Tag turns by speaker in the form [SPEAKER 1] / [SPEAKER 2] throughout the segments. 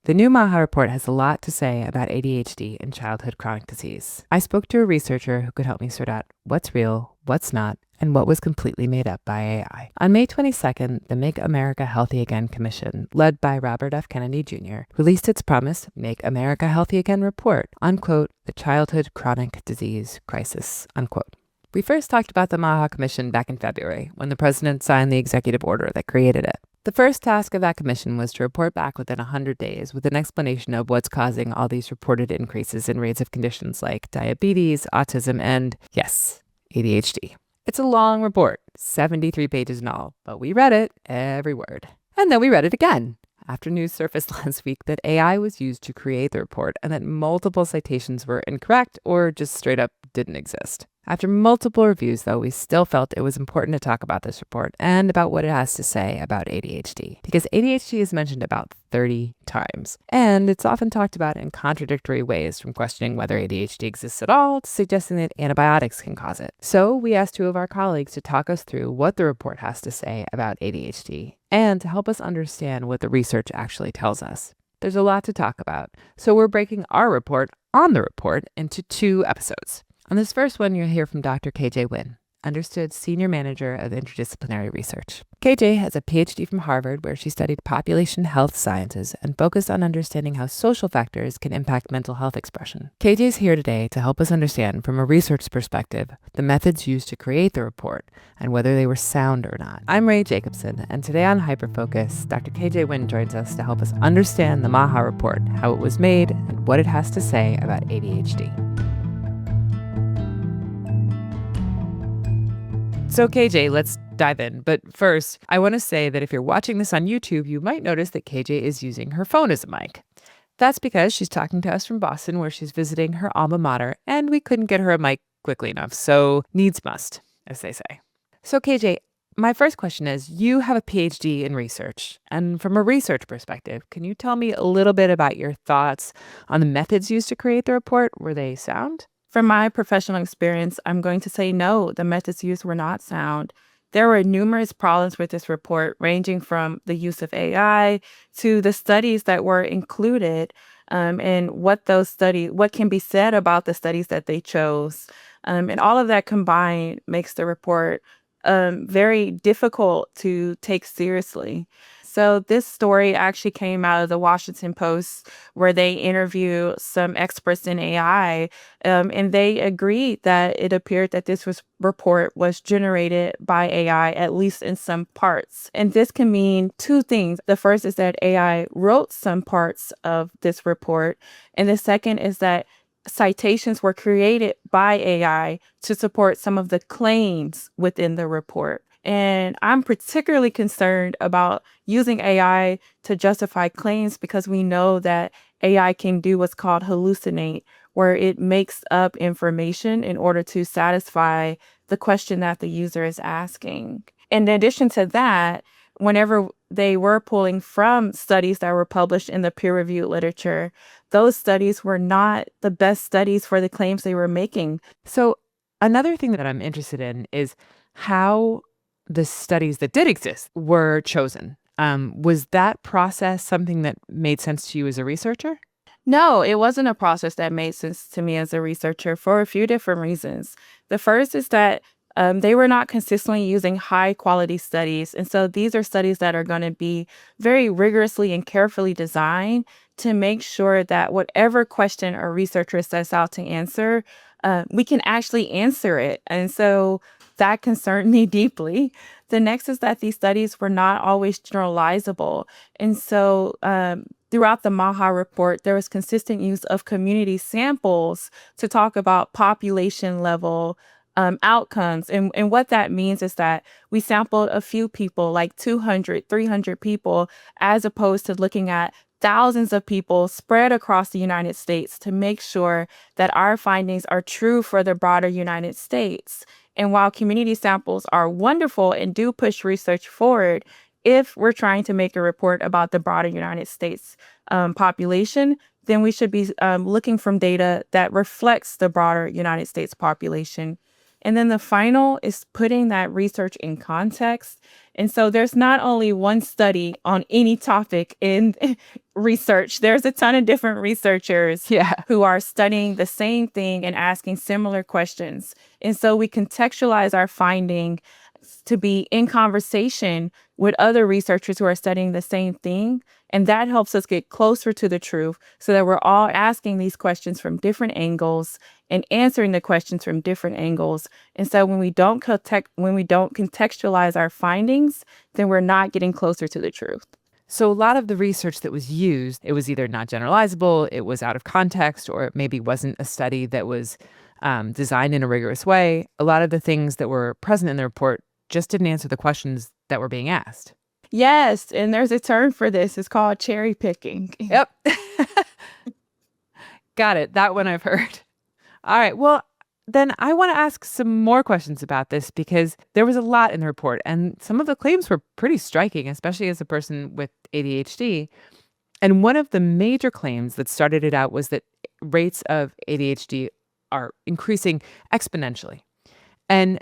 [SPEAKER 1] The new MAHA report has a lot to say about ADHD and childhood chronic disease. I spoke to a researcher who could help me sort out what's real, what's not, and what was completely made up by AI. On May 22nd, the Make America Healthy Again Commission, led by Robert F. Kennedy Jr., released its promised Make America Healthy Again report on, quote, the childhood chronic disease crisis, unquote. We first talked about the MAHA Commission back in February, when the president signed the executive order that created it. The first task of that commission was to report back within 100 days with an explanation of what's causing all these reported increases in rates of conditions like diabetes, autism, and, yes, ADHD. It's a long report, 73 pages in all, but we read it, every word. And then we read it again, after news surfaced last week that AI was used to create the report and that multiple citations were incorrect or just straight up didn't exist. After multiple reviews, though, we still felt it was important to talk about this report and about what it has to say about ADHD, because ADHD is mentioned about 30 times, and it's often talked about in contradictory ways, from questioning whether ADHD exists at all to suggesting that antibiotics can cause it. So we asked two of our colleagues to talk us through what the report has to say about ADHD and to help us understand what the research actually tells us. There's a lot to talk about, so we're breaking our report on the report into 2 episodes. On this first one, you'll hear from Dr. KJ Wynne, Understood Senior Manager of Interdisciplinary Research. KJ has a PhD from Harvard, where she studied population health sciences and focused on understanding how social factors can impact mental health expression. KJ is here today to help us understand, from a research perspective, the methods used to create the report and whether they were sound or not. I'm Ray Jacobson, and today on Hyperfocus, Dr. KJ Wynne joins us to help us understand the MAHA report, how it was made, and what it has to say about ADHD. So KJ, let's dive in. But first, I want to say that if you're watching this on YouTube, you might notice that KJ is using her phone as a mic. That's because she's talking to us from Boston, where she's visiting her alma mater, and we couldn't get her a mic quickly enough. So needs must, as they say. So KJ, my first question is, you have a PhD in research. And from a research perspective, can you tell me a little bit about your thoughts on the methods used to create the report? Were they sound?
[SPEAKER 2] From my professional experience, I'm going to say no, the methods used were not sound. There were numerous problems with this report, ranging from the use of AI to the studies that were included, and what can be said about the studies that they chose. And all of that combined makes the report very difficult to take seriously. So this story actually came out of the Washington Post, where they interviewed some experts in AI, and they agreed that it appeared that this report was generated by AI, at least in some parts. And this can mean 2 things. The first is that AI wrote some parts of this report, and the second is that citations were created by AI to support some of the claims within the report. And I'm particularly concerned about using AI to justify claims, because we know that AI can do what's called hallucinate, where it makes up information in order to satisfy the question that the user is asking. In addition to that, whenever they were pulling from studies that were published in the peer-reviewed literature, those studies were not the best studies for the claims they were making.
[SPEAKER 1] So another thing that I'm interested in is how the studies that did exist were chosen. Was that process something that made sense to you as a researcher?
[SPEAKER 2] No, it wasn't a process that made sense to me as a researcher, for a few different reasons. The first is that they were not consistently using high quality studies. And so these are studies that are going to be very rigorously and carefully designed to make sure that whatever question a researcher sets out to answer, we can actually answer it. And so that concerned me deeply. The next is that these studies were not always generalizable. And so throughout the MAHA report, there was consistent use of community samples to talk about population level outcomes. And what that means is that we sampled a few people, like 200, 300 people, as opposed to looking at thousands of people spread across the United States to make sure that our findings are true for the broader United States. And while community samples are wonderful and do push research forward, if we're trying to make a report about the broader United States population, then we should be looking from data that reflects the broader United States population. And then the final is putting that research in context. And so there's not only one study on any topic in research, there's a ton of different researchers
[SPEAKER 1] Yeah.
[SPEAKER 2] who are studying the same thing and asking similar questions. And so we contextualize our finding to be in conversation with other researchers who are studying the same thing. And that helps us get closer to the truth so that we're all asking these questions from different angles and answering the questions from different angles. And so when we don't contextualize our findings, then we're not getting closer to the truth.
[SPEAKER 1] So a lot of the research that was used, it was either not generalizable, it was out of context, or it maybe wasn't a study that was designed in a rigorous way. A lot of the things that were present in the report just didn't answer the questions that were being asked.
[SPEAKER 2] Yes, and there's a term for this. It's called cherry picking.
[SPEAKER 1] Yep. Got it. That one I've heard. All right. Well, then I want to ask some more questions about this because there was a lot in the report and some of the claims were pretty striking, especially as a person with ADHD. And one of the major claims that started it out was that rates of ADHD are increasing exponentially. And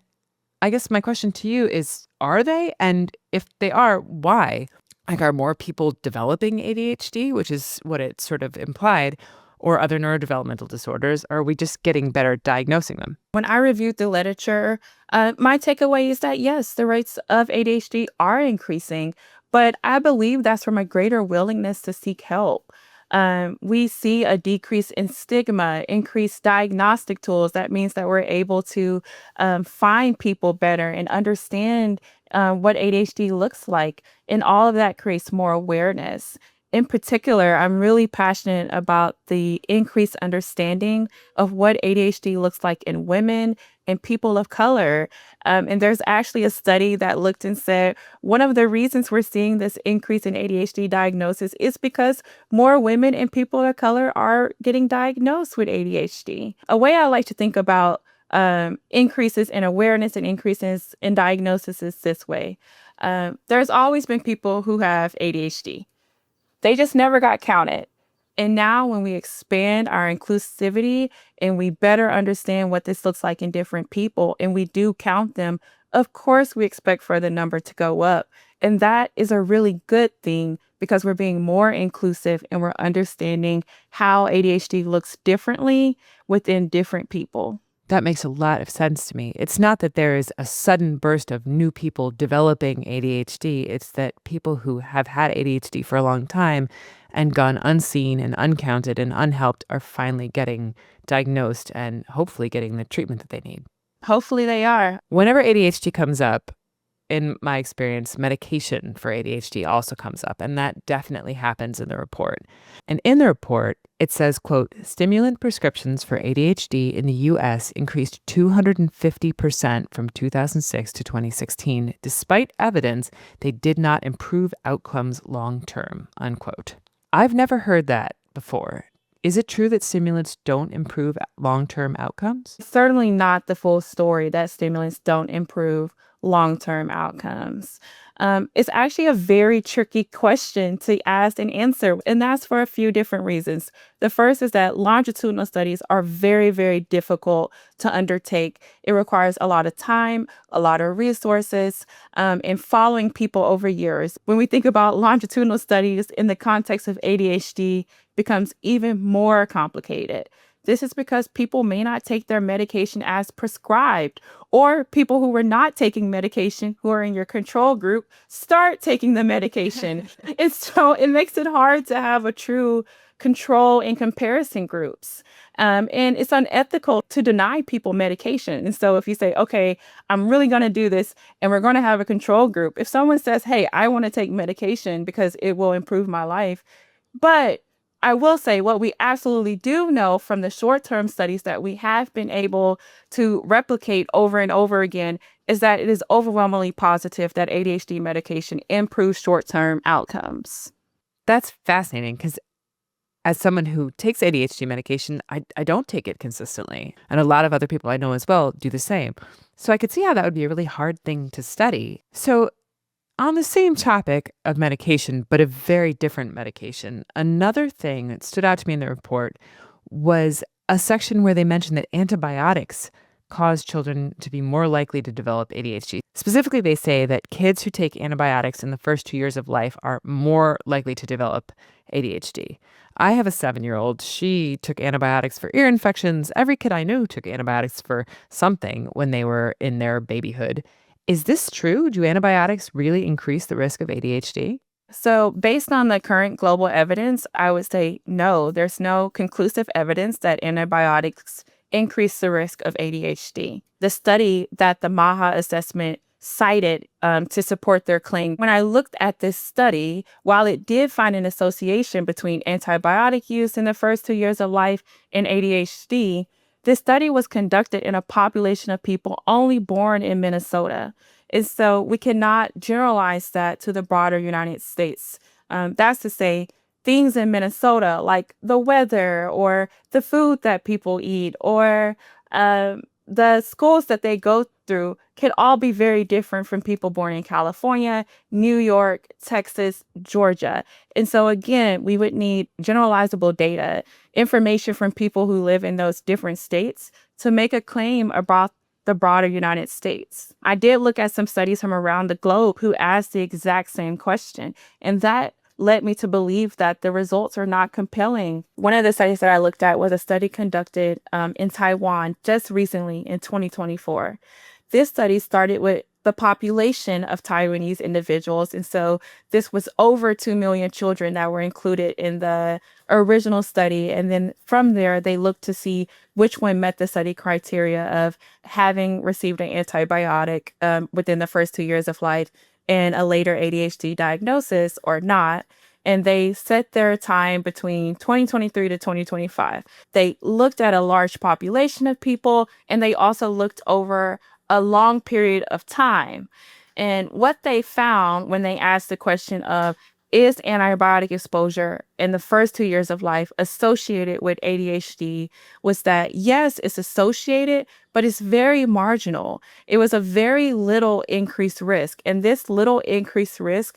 [SPEAKER 1] I guess my question to you is, are they? And if they are, why? Like, are more people developing ADHD, which is what it sort of implied, or other neurodevelopmental disorders? Or are we just getting better at diagnosing them?
[SPEAKER 2] When I reviewed the literature, my takeaway is that yes, the rates of ADHD are increasing, but I believe that's from a greater willingness to seek help. We see a decrease in stigma, increased diagnostic tools. That means that we're able to find people better and understand what ADHD looks like. And all of that creates more awareness. In particular, I'm really passionate about the increased understanding of what ADHD looks like in women and people of color. And there's actually a study that looked and said one of the reasons we're seeing this increase in ADHD diagnosis is because more women and people of color are getting diagnosed with ADHD. A way I like to think about increases in awareness and increases in diagnosis is this way. There's always been people who have ADHD. They just never got counted. And now when we expand our inclusivity and we better understand what this looks like in different people and we do count them, of course we expect for the number to go up. And that is a really good thing because we're being more inclusive and we're understanding how ADHD looks differently within different people.
[SPEAKER 1] That makes a lot of sense to me. It's not that there is a sudden burst of new people developing ADHD. It's that people who have had ADHD for a long time and gone unseen and uncounted and unhelped are finally getting diagnosed and hopefully getting the treatment that they need.
[SPEAKER 2] Hopefully they are.
[SPEAKER 1] Whenever ADHD comes up, in my experience, medication for ADHD also comes up, and that definitely happens in the report. And in the report, it says, quote, stimulant prescriptions for ADHD in the U.S. increased 250% from 2006 to 2016, despite evidence they did not improve outcomes long term, unquote. I've never heard that before. Is it true that stimulants don't improve long-term outcomes?
[SPEAKER 2] Certainly not the full story that stimulants don't improve long-term outcomes. It's actually a very tricky question to ask and answer, and that's for a few different reasons. The first is that longitudinal studies are very, very difficult to undertake. It requires a lot of time, a lot of resources, and following people over years. When we think about longitudinal studies in the context of ADHD, becomes even more complicated. This is because people may not take their medication as prescribed, or people who were not taking medication, who are in your control group, start taking the medication. And so it makes it hard to have a true control and comparison groups. And it's unethical to deny people medication. And so if you say, okay, I'm really going to do this and we're going to have a control group. If someone says, hey, I want to take medication because it will improve my life, but I will say what we absolutely do know from the short-term studies that we have been able to replicate over and over again is that it is overwhelmingly positive that ADHD medication improves short-term outcomes.
[SPEAKER 1] That's fascinating because as someone who takes ADHD medication, I don't take it consistently. And a lot of other people I know as well do the same. So I could see how that would be a really hard thing to study. So on the same topic of medication, but a very different medication, another thing that stood out to me in the report was a section where they mentioned that antibiotics cause children to be more likely to develop ADHD. Specifically, they say that kids who take antibiotics in the first 2 years of life are more likely to develop ADHD. I have a 7-year-old. She took antibiotics for ear infections. Every kid I knew took antibiotics for something when they were in their babyhood. Is this true? Do antibiotics really increase the risk of ADHD?
[SPEAKER 2] So, based on the current global evidence, I would say no, there's no conclusive evidence that antibiotics increase the risk of ADHD. The study that the MAHA assessment cited to support their claim, when I looked at this study, while it did find an association between antibiotic use in the first 2 years of life and ADHD, this study was conducted in a population of people only born in Minnesota. And so we cannot generalize that to the broader United States. That's to say, things in Minnesota, like the weather or the food that people eat or the schools that they go through, can all be very different from people born in California, New York, Texas, Georgia. And so, again, we would need generalizable data, information from people who live in those different states to make a claim about the broader United States. I did look at some studies from around the globe who asked the exact same question, and that led me to believe that the results are not compelling. One of the studies that I looked at was a study conducted in Taiwan just recently in 2024. This study started with the population of Taiwanese individuals. And so this was over 2 million children that were included in the original study. And then from there, they looked to see which one met the study criteria of having received an antibiotic within the first 2 years of life and a later ADHD diagnosis or not. And they set their time between 2023 to 2025. They looked at a large population of people, and they also looked over a long period of time. And what they found when they asked the question of, is antibiotic exposure in the first 2 years of life associated with ADHD, was that yes, it's associated, but it's very marginal. It was a very little increased risk. And this little increased risk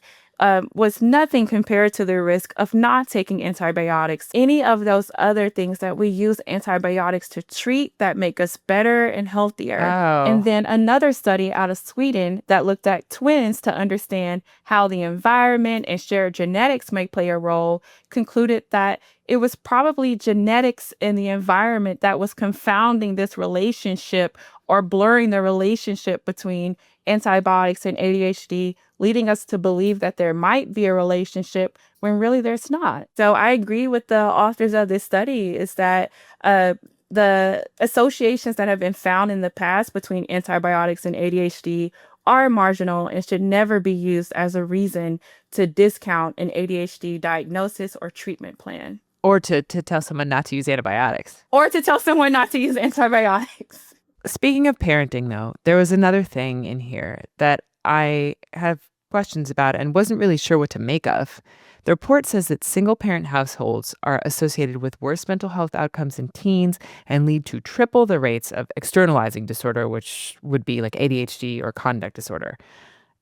[SPEAKER 2] was nothing compared to the risk of not taking antibiotics. Any of those other things that we use antibiotics to treat that make us better and healthier.
[SPEAKER 1] Oh.
[SPEAKER 2] And then another study out of Sweden that looked at twins to understand how the environment and shared genetics may play a role concluded that it was probably genetics in the environment that was confounding this relationship or blurring the relationship between antibiotics and ADHD, leading us to believe that there might be a relationship when really there's not. So I agree with the authors of this study is that the associations that have been found in the past between antibiotics and ADHD are marginal and should never be used as a reason to discount an ADHD diagnosis or treatment plan.
[SPEAKER 1] Or to tell someone not to use antibiotics.
[SPEAKER 2] Or to tell someone not to use antibiotics.
[SPEAKER 1] Speaking of parenting, though, there was another thing in here that I have questions about and wasn't really sure what to make of. The report says that single-parent households are associated with worse mental health outcomes in teens and lead to triple the rates of externalizing disorder, which would be like ADHD or conduct disorder.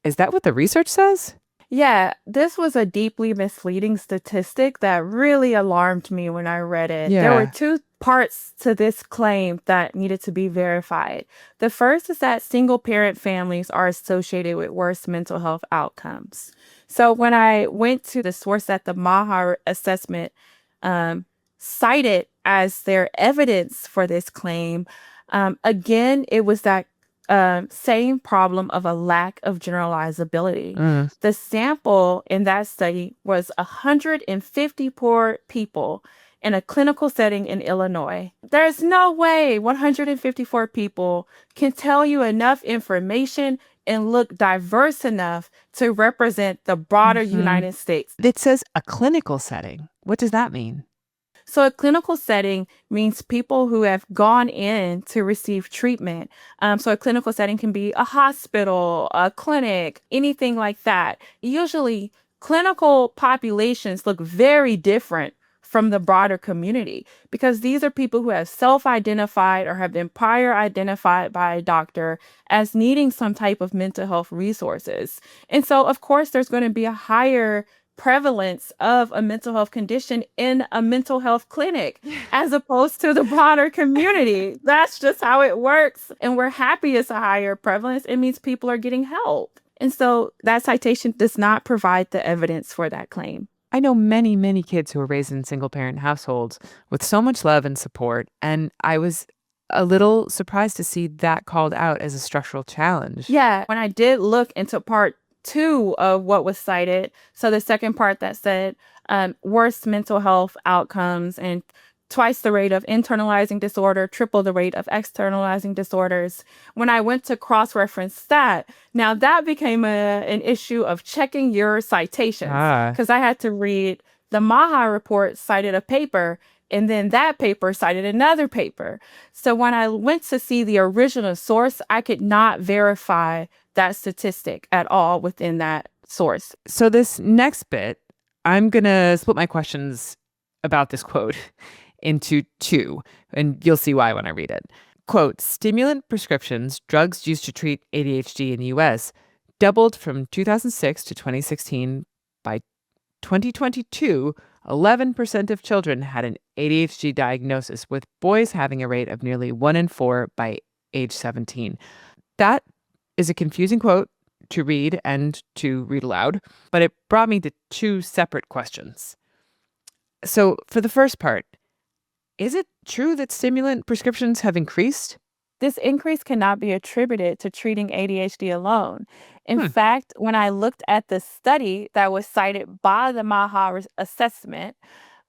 [SPEAKER 1] Is that what the research says?
[SPEAKER 2] Yeah, this was a deeply misleading statistic that really alarmed me when I read it. There were two parts to this claim that needed to be verified. The first is that single-parent families are associated with worse mental health outcomes. So when I went to the source that the MAHA assessment cited as their evidence for this claim, again, it was that same problem of a lack of generalizability. The sample in that study was 154 people in a clinical setting in Illinois. There's no way 154 people can tell you enough information and look diverse enough to represent the broader United States.
[SPEAKER 1] It says a clinical setting. What does that mean?
[SPEAKER 2] So a clinical setting means people who have gone in to receive treatment. So a clinical setting can be a hospital, a clinic, anything like that. Usually clinical populations look very different from the broader community because these are people who have self-identified or have been prior identified by a doctor as needing some type of mental health resources. And so, of course, there's going to be a higher prevalence of a mental health condition in a mental health clinic as opposed to the broader community. That's just how it works. And we're happy it's a higher prevalence. It means people are getting help. And so that citation does not provide the evidence for that claim.
[SPEAKER 1] I know many, many kids who were raised in single parent households with so much love and support, and I was a little surprised to see that called out as a structural challenge.
[SPEAKER 2] Yeah, when I did look into part two of what was cited, so the second part that said worse mental health outcomes and twice the rate of internalizing disorder, triple the rate of externalizing disorders. When I went to cross-reference that, now that became an issue of checking your citations because I had to read the MAHA report cited a paper and then that paper cited another paper. So when I went to see the original source, I could not verify that statistic at all within that source.
[SPEAKER 1] So this next bit, I'm going to split my questions about this quote into two, and you'll see why when I read it. Quote, stimulant prescriptions, drugs used to treat ADHD in the US, doubled from 2006 to 2016. By 2022, 11% of children had an ADHD diagnosis, with boys having a rate of nearly 1 in 4 by age 17. That is a confusing quote to read and to read aloud, but it brought me to two separate questions. So for the first part, is it true that stimulant prescriptions have increased?
[SPEAKER 2] This increase cannot be attributed to treating ADHD alone. In fact, when I looked at the study that was cited by the MAHA assessment,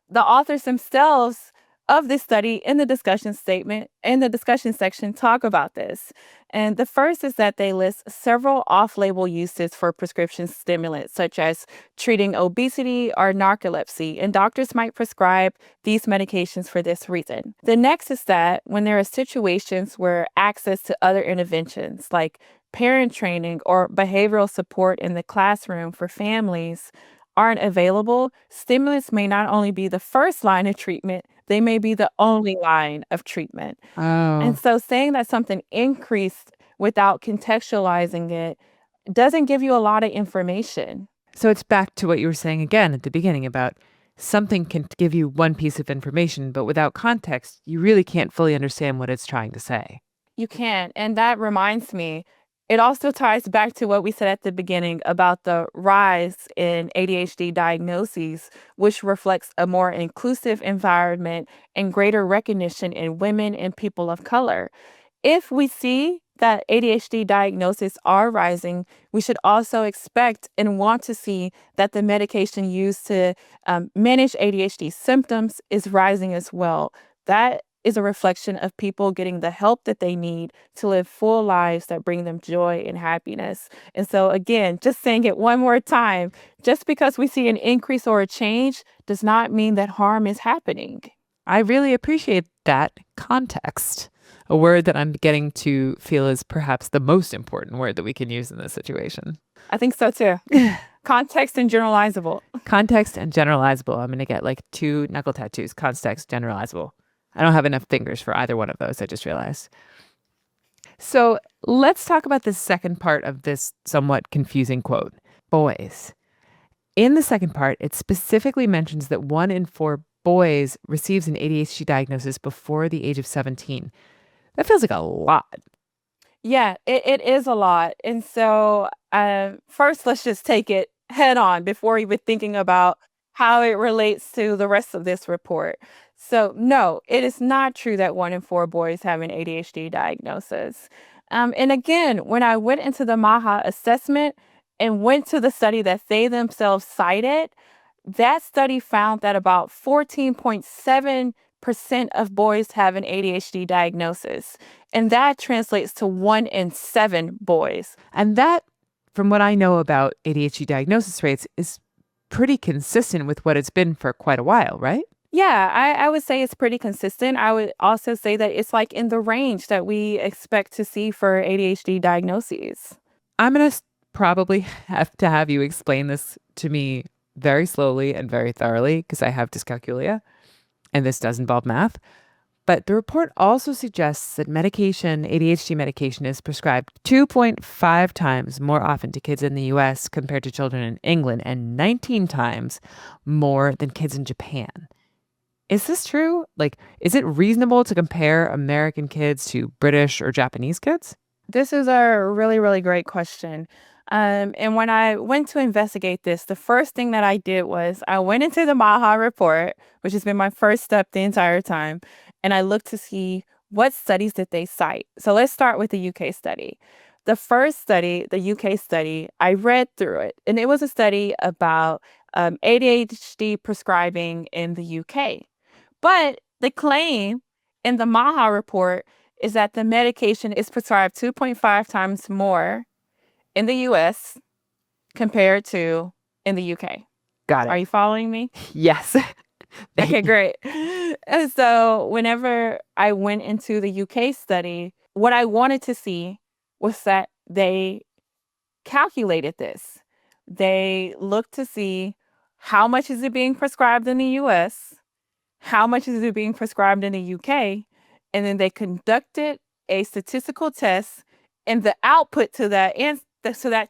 [SPEAKER 2] the authors themselves of this study in the discussion statement, in the discussion section, talk about this. And the first is that they list several off-label uses for prescription stimulants, such as treating obesity or narcolepsy, and doctors might prescribe these medications for this reason. The next is that when there are situations where access to other interventions, like parent training or behavioral support in the classroom for families, aren't available, stimulants may not only be the first line of treatment, they may be the only line of treatment. And so saying that something increased without contextualizing it doesn't give you a lot of information.
[SPEAKER 1] So it's back to what you were saying again at the beginning about something can give you one piece of information, but without context, you really can't fully understand what it's trying to say.
[SPEAKER 2] You can't. And that reminds me, it also ties back to what we said at the beginning about the rise in ADHD diagnoses, which reflects a more inclusive environment and greater recognition in women and people of color. If we see that ADHD diagnoses are rising, we should also expect and want to see that the medication used to manage ADHD symptoms is rising as well. That is a reflection of people getting the help that they need to live full lives that bring them joy and happiness. And so again, just saying it one more time, just because we see an increase or a change does not mean that harm is happening.
[SPEAKER 1] I really appreciate that context, a word that I'm getting to feel is perhaps the most important word that we can use in this situation.
[SPEAKER 2] I think so too. Context and generalizable.
[SPEAKER 1] Context and generalizable. I'm going to get like 2 knuckle tattoos. Context, generalizable. I don't have enough fingers for either one of those, I just realized. So let's talk about the second part of this somewhat confusing quote. Boys. In the second part, it specifically mentions that 1 in 4 boys receives an ADHD diagnosis before the age of 17. That feels like a lot.
[SPEAKER 2] Yeah, it is a lot. And so first, let's just take it head on before even thinking about how it relates to the rest of this report. So no, it is not true that 1 in 4 boys have an ADHD diagnosis. And again, when I went into the MAHA assessment and went to the study that they themselves cited, that study found that about 14.7% of boys have an ADHD diagnosis. And that translates to 1 in 7 boys.
[SPEAKER 1] And that, from what I know about ADHD diagnosis rates, is pretty consistent with what it's been for quite a while, right?
[SPEAKER 2] Yeah, I would say it's pretty consistent. I would also say that it's like in the range that we expect to see for ADHD diagnoses.
[SPEAKER 1] I'm going to probably have to have you explain this to me very slowly and very thoroughly because I have dyscalculia and this does involve math. But the report also suggests that medication, ADHD medication, is prescribed 2.5 times more often to kids in the US compared to children in England and 19 times more than kids in Japan. Is this true? Like, is it reasonable to compare American kids to British or Japanese kids?
[SPEAKER 2] This is a really, really great question. And when I went to investigate this, the first thing that I did was I went into the MAHA report, which has been my first step the entire time, and I looked to see what studies did they cite. So let's start with the UK study. The first study, the UK study, I read through it, and it was a study about ADHD prescribing in the UK. But the claim in the MAHA report is that the medication is prescribed 2.5 times more in the US compared to in the UK.
[SPEAKER 1] Got
[SPEAKER 2] Are
[SPEAKER 1] it.
[SPEAKER 2] you following me?
[SPEAKER 1] Yes.
[SPEAKER 2] Okay, great. And so whenever I went into the UK study, what I wanted to see was that they calculated this. They looked to see how much is it being prescribed in the US, how much is it being prescribed in the UK, and then they conducted a statistical test, and the output to that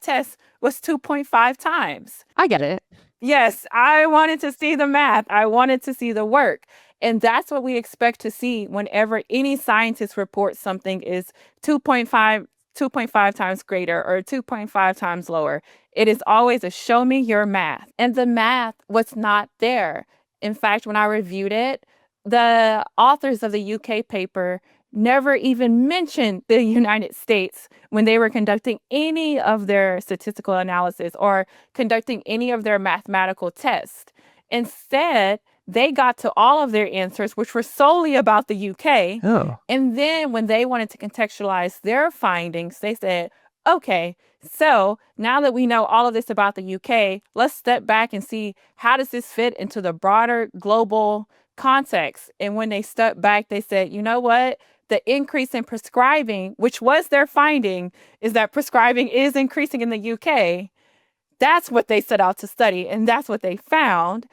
[SPEAKER 2] test was 2.5 times.
[SPEAKER 1] I get it.
[SPEAKER 2] Yes, I wanted to see the math. I wanted to see the work. And that's what we expect to see whenever any scientist reports something is 2.5 times greater or 2.5 times lower. It is always a show me your math. And the math was not there. In fact, when I reviewed it, the authors of the UK paper never even mentioned the United States when they were conducting any of their statistical analysis or conducting any of their mathematical tests. Instead, they got to all of their answers, which were solely about the UK.
[SPEAKER 1] Oh,
[SPEAKER 2] And then when they wanted to contextualize their findings, they said, okay, so now that we know all of this about the UK, let's step back and see how does this fit into the broader global context. And when they stepped back, they said, you know what? The increase in prescribing, which was their finding, is that prescribing is increasing in the UK. That's what they set out to study, and that's what they found.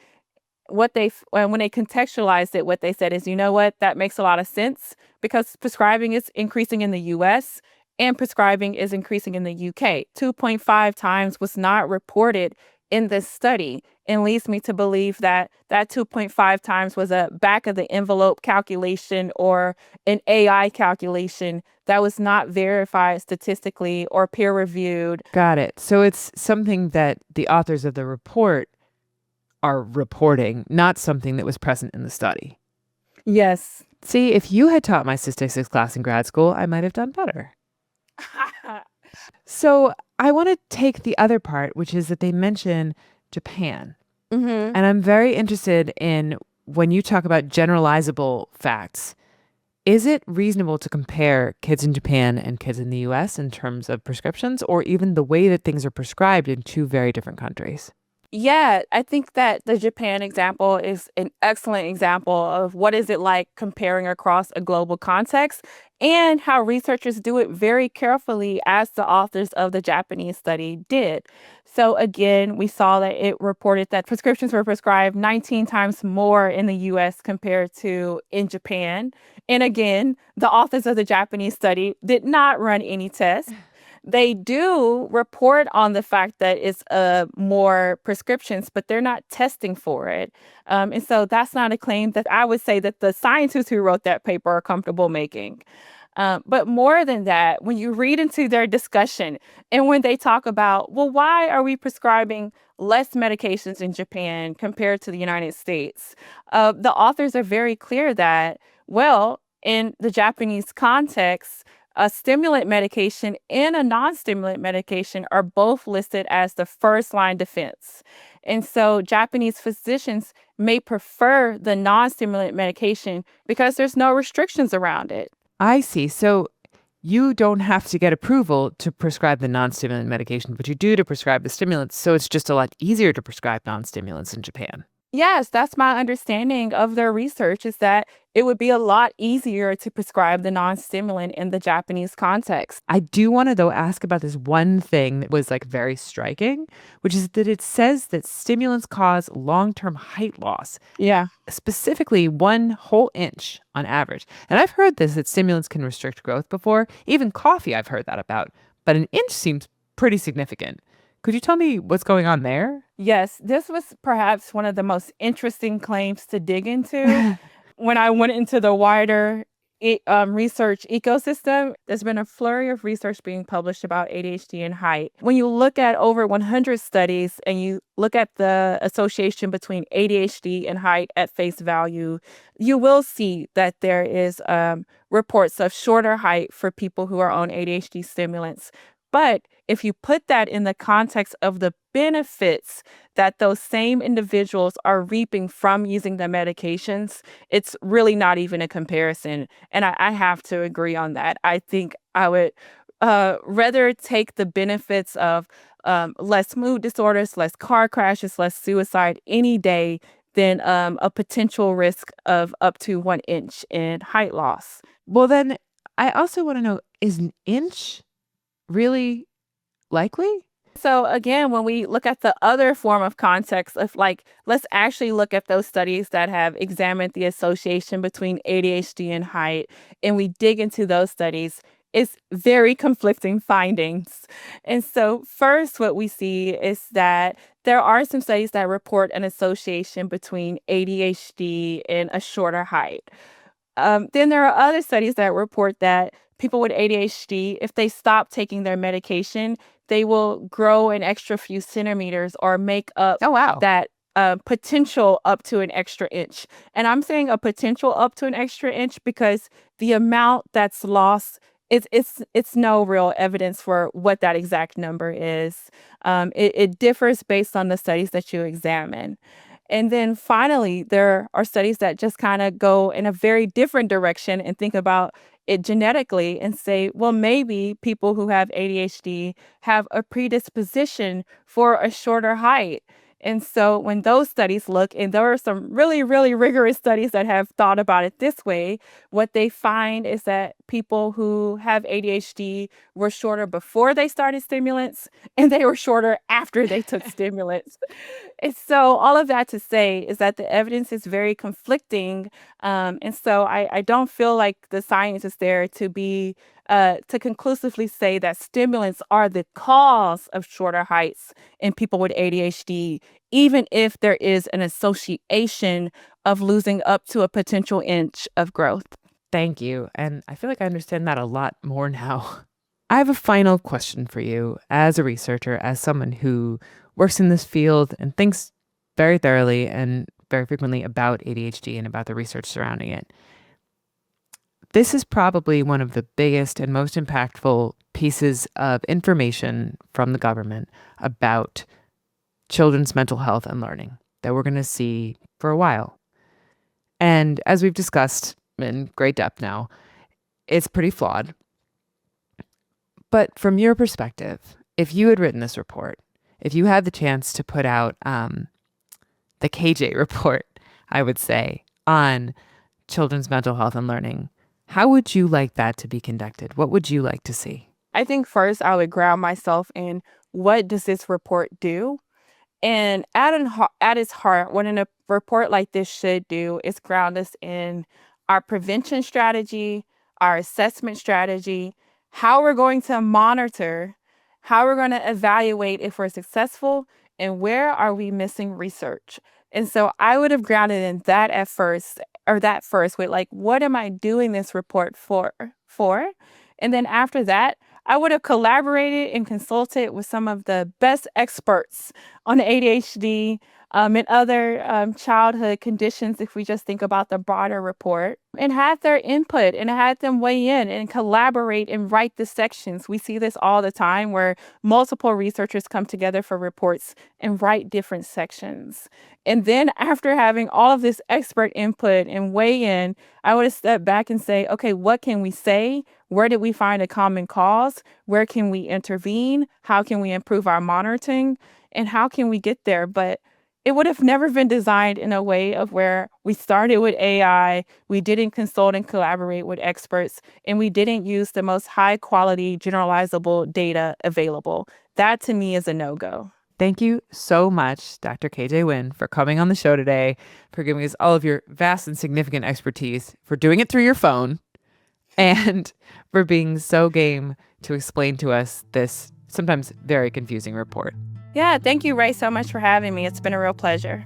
[SPEAKER 2] When they contextualized it, what they said is, you know what, that makes a lot of sense because prescribing is increasing in the US and prescribing is increasing in the UK. 2.5 times was not reported in this study and leads me to believe that that 2.5 times was a back of the envelope calculation or an AI calculation that was not verified statistically or peer reviewed.
[SPEAKER 1] got it. So it's something that the authors of the report are reporting, not something that was present in the study.
[SPEAKER 2] Yes.
[SPEAKER 1] See, if you had taught my statistics class in grad school, I might have done better. So I want to take the other part, which is that they mention Japan.
[SPEAKER 2] Mm-hmm.
[SPEAKER 1] And I'm very interested in when you talk about generalizable facts, is it reasonable to compare kids in Japan and kids in the US in terms of prescriptions or even the way that things are prescribed in two very different countries?
[SPEAKER 2] Yeah, I think that the Japan example is an excellent example of what is it like comparing across a global context and how researchers do it very carefully as the authors of the Japanese study did. So again, we saw that it reported that prescriptions were prescribed 19 times more in the US compared to in Japan. And again, the authors of the Japanese study did not run any tests. They do report on the fact that it's more prescriptions, but they're not testing for it. And so that's not a claim that I would say that the scientists who wrote that paper are comfortable making. But more than that, when you read into their discussion and when they talk about, well, why are we prescribing less medications in Japan compared to the United States? The authors are very clear that, well, in the Japanese context, a stimulant medication and a non-stimulant medication are both listed as the first line defense. And so Japanese physicians may prefer the non-stimulant medication because there's no restrictions around it.
[SPEAKER 1] I see. So you don't have to get approval to prescribe the non-stimulant medication, but you do to prescribe the stimulants. So it's just a lot easier to prescribe non-stimulants in Japan.
[SPEAKER 2] Yes, that's my understanding of their research is that it would be a lot easier to prescribe the non-stimulant in the Japanese context.
[SPEAKER 1] I do want to, though, ask about this one thing that was like very striking, which is that it says that stimulants cause long term height loss,
[SPEAKER 2] Yeah.
[SPEAKER 1] specifically 1 whole inch on average. And I've heard this that stimulants can restrict growth before. Even coffee, I've heard that about. But an inch seems pretty significant. Could you tell me what's going on there?
[SPEAKER 2] Yes, this was perhaps one of the most interesting claims to dig into. When I went into the wider research ecosystem, there's been a flurry of research being published about ADHD and height. When you look at over 100 studies and you look at the association between ADHD and height at face value, you will see that there is reports of shorter height for people who are on ADHD stimulants. But if you put that in the context of the benefits that those same individuals are reaping from using the medications, it's really not even a comparison. And I have to agree on that. I think I would rather take the benefits of less mood disorders, less car crashes, less suicide any day than a potential risk of up to 1 inch in height loss.
[SPEAKER 1] Well, then, I also want to know, is an inch really likely?
[SPEAKER 2] So again, when we look at the other form of context of like, let's actually look at those studies that have examined the association between ADHD and height, and we dig into those studies, it's very conflicting findings. And so first, what we see is that there are some studies that report an association between ADHD and a shorter height. Then there are other studies that report that people with ADHD, if they stop taking their medication, they will grow an extra few centimeters or make up
[SPEAKER 1] Oh, wow.
[SPEAKER 2] that potential up to an extra inch. And I'm saying a potential up to an extra inch because the amount that's lost it's no real evidence for what that exact number is. It differs based on the studies that you examine. And then finally, there are studies that just kind of go in a very different direction and think about it genetically and say, well, maybe people who have ADHD have a predisposition for a shorter height. And so when those studies look, and there are some really, really rigorous studies that have thought about it this way, what they find is that people who have ADHD were shorter before they started stimulants and they were shorter after they took stimulants. And so all of that to say is that the evidence is very conflicting. And so I don't feel like the science is there to be to conclusively say that stimulants are the cause of shorter heights in people with ADHD, even if there is an association of losing up to a potential inch of growth.
[SPEAKER 1] Thank you. And I feel like I understand that a lot more now. I have a final question for you as a researcher, as someone who works in this field and thinks very thoroughly and very frequently about ADHD and about the research surrounding it. This is probably one of the biggest and most impactful pieces of information from the government about children's mental health and learning that we're going to see for a while. And as we've discussed in great depth now, it's pretty flawed. But from your perspective, if you had written this report, if you had the chance to put out the KJ report, I would say, on children's mental health and learning, how would you like that to be conducted? What would you like to see?
[SPEAKER 2] I think first I would ground myself in what does this report do? And at its heart, what a report like this should do is ground us in our prevention strategy, our assessment strategy, how we're going to monitor, how we're going to evaluate if we're successful, and where are we missing research. And so I would have grounded in that at first, or that first with like, what am I doing this report for? And then after that, I would have collaborated and consulted with some of the best experts on ADHD and other childhood conditions, if we just think about the broader report, and had their input and had them weigh in and collaborate and write the sections. We see this all the time where multiple researchers come together for reports and write different sections. And then after having all of this expert input and weigh in, I would have stepped back and say, okay, what can we say? Where did we find a common cause? Where can we intervene? How can we improve our monitoring? And how can we get there? But it would have never been designed in a way of where we started with AI, we didn't consult and collaborate with experts, and we didn't use the most high quality generalizable data available. That to me is a no-go.
[SPEAKER 1] Thank you so much, Dr. KJ Wynne, for coming on the show today, for giving us all of your vast and significant expertise, for doing it through your phone, and for being so game to explain to us this sometimes very confusing report.
[SPEAKER 2] Yeah, thank you, Ray, so much for having me. It's been a real pleasure.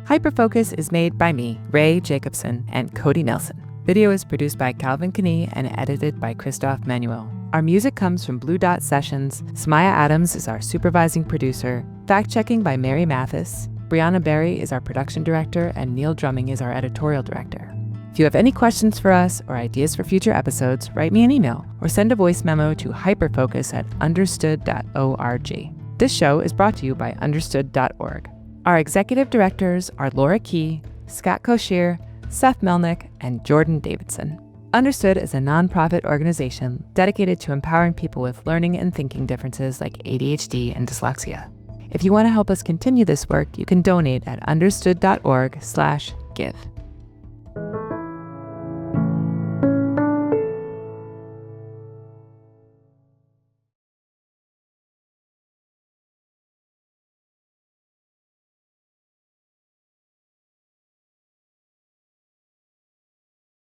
[SPEAKER 1] Hyperfocus is made by me, Ray Jacobson, and Cody Nelson. Video is produced by Calvin Kinney and edited by Christophe Manuel. Our music comes from Blue Dot Sessions. Samaya Adams is our supervising producer. Fact-checking by Mary Mathis. Brianna Berry is our production director, and Neil Drumming is our editorial director. If you have any questions for us or ideas for future episodes, write me an email or send a voice memo to hyperfocus@understood.org. This show is brought to you by understood.org. Our executive directors are Laura Key, Scott Koshier, Seth Melnick, and Jordan Davidson. Understood is a nonprofit organization dedicated to empowering people with learning and thinking differences like ADHD and dyslexia. If you want to help us continue this work, you can donate at understood.org/give.